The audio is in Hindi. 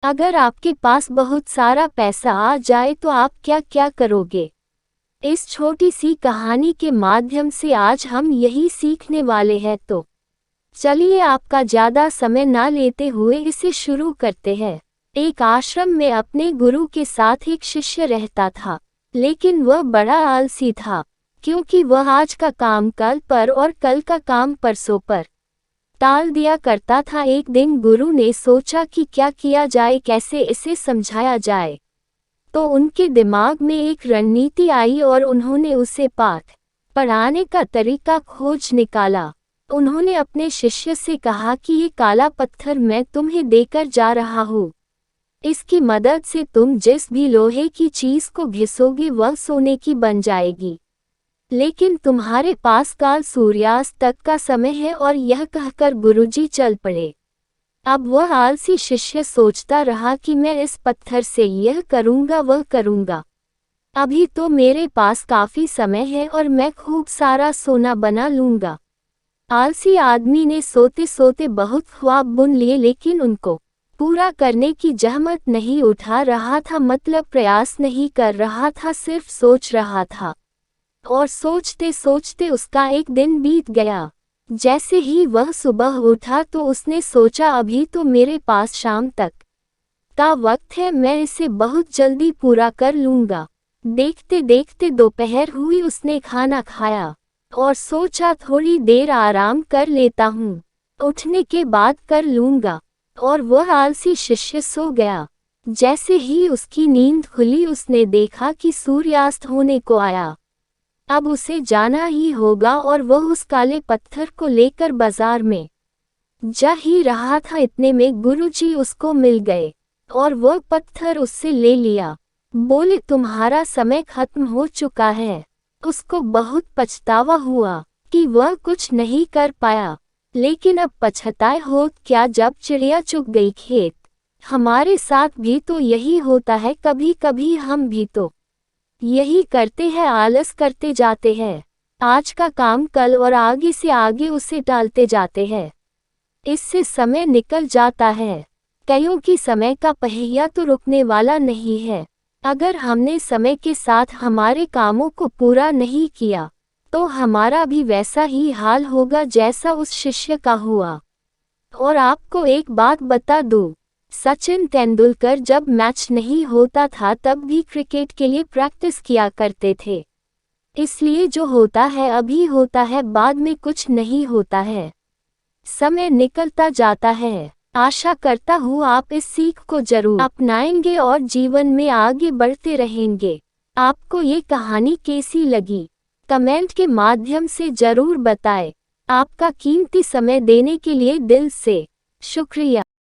अगर आपके पास बहुत सारा पैसा आ जाए तो आप क्या क्या करोगे? इस छोटी सी कहानी के माध्यम से आज हम यही सीखने वाले हैं, तो चलिए आपका ज़्यादा समय ना लेते हुए इसे शुरू करते हैं। एक आश्रम में अपने गुरु के साथ एक शिष्य रहता था, लेकिन वह बड़ा आलसी था, क्योंकि वह आज का काम कल पर और कल का काम परसों पर टाल दिया करता था। एक दिन गुरु ने सोचा कि क्या किया जाए, कैसे इसे समझाया जाए। तो उनके दिमाग में एक रणनीति आई और उन्होंने उसे पाठ पढ़ाने का तरीका खोज निकाला। उन्होंने अपने शिष्य से कहा कि ये काला पत्थर मैं तुम्हें देकर जा रहा हूँ। इसकी मदद से तुम जिस भी लोहे की चीज को घिसोगे वह सोने की बन जाएगी। लेकिन तुम्हारे पास काल सूर्यास्त तक का समय है। और यह कहकर गुरुजी चल पड़े। अब वह आलसी शिष्य सोचता रहा कि मैं इस पत्थर से यह करूँगा वह करूँगा, अभी तो मेरे पास काफ़ी समय है और मैं खूब सारा सोना बना लूँगा। आलसी आदमी ने सोते सोते बहुत ख्वाब बुन लिए, लेकिन उनको पूरा करने की जहमत नहीं उठा रहा था, मतलब प्रयास नहीं कर रहा था, सिर्फ सोच रहा था। और सोचते सोचते उसका एक दिन बीत गया। जैसे ही वह सुबह उठा तो उसने सोचा अभी तो मेरे पास शाम तक का वक्त है, मैं इसे बहुत जल्दी पूरा कर लूँगा। देखते देखते दोपहर हुई, उसने खाना खाया और सोचा थोड़ी देर आराम कर लेता हूँ, उठने के बाद कर लूँगा। और वह आलसी शिष्य सो गया। जैसे ही उसकी नींद खुली उसने देखा कि सूर्यास्त होने को आया। अब उसे जाना ही होगा और वह उस काले पत्थर को लेकर बाजार में जा ही रहा था। इतने में गुरुजी उसको मिल गए और वह पत्थर उससे ले लिया। बोले तुम्हारा समय खत्म हो चुका है। उसको बहुत पछतावा हुआ कि वह कुछ नहीं कर पाया, लेकिन अब पछताए हो क्या जब चिड़िया चुग गई खेत। हमारे साथ भी तो यही होता है, कभी कभी हम भी तो यही करते हैं, आलस करते जाते हैं। आज का काम कल और आगे से आगे उसे टालते जाते हैं। इससे समय निकल जाता है। कईयों की समय का पहिया तो रुकने वाला नहीं है। अगर हमने समय के साथ हमारे कामों को पूरा नहीं किया तो हमारा भी वैसा ही हाल होगा जैसा उस शिष्य का हुआ। और आपको एक बात बता दूं, सचिन तेंदुलकर जब मैच नहीं होता था तब भी क्रिकेट के लिए प्रैक्टिस किया करते थे। इसलिए जो होता है अभी होता है, बाद में कुछ नहीं होता है। समय निकलता जाता है। आशा करता हूँ आप इस सीख को जरूर अपनाएंगे और जीवन में आगे बढ़ते रहेंगे। आपको ये कहानी कैसी लगी कमेंट के माध्यम से जरूर बताएं। आपका कीमती समय देने के लिए दिल से शुक्रिया।